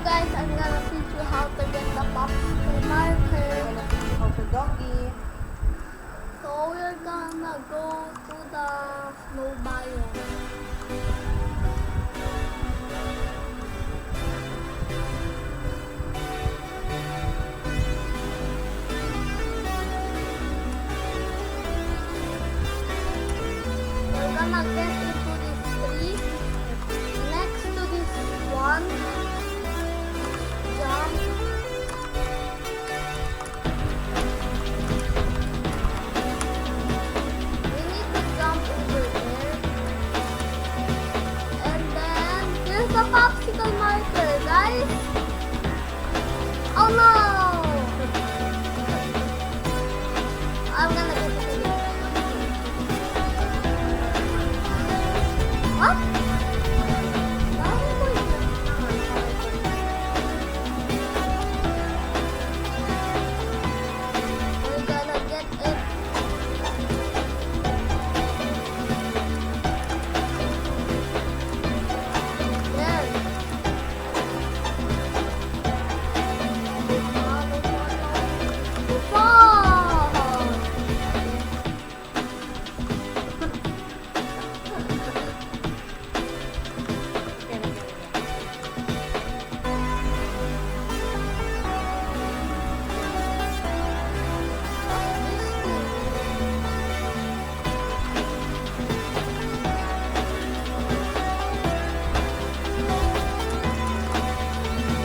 guys, I'm gonna teach you how to get the popsicle marker. How to doggy. So we're gonna go to the snow biome. We're gonna get into this tree. Next to this one, jump. We need to jump over there. And then, here's the popsicle marker, guys. Oh no! I'm gonna get it again. What? Bakit ko yun? We're gonna get it. There.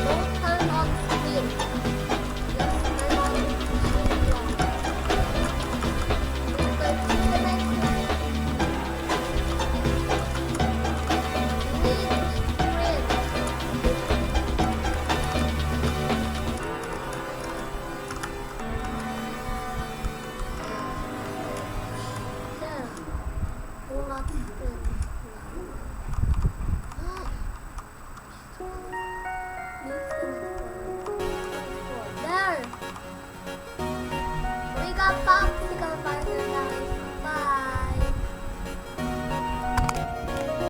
Don't turn on screen. Just turn on screen lang. Turn to the next one. Need sprint. There. Do not sprint. There. We got popsicle.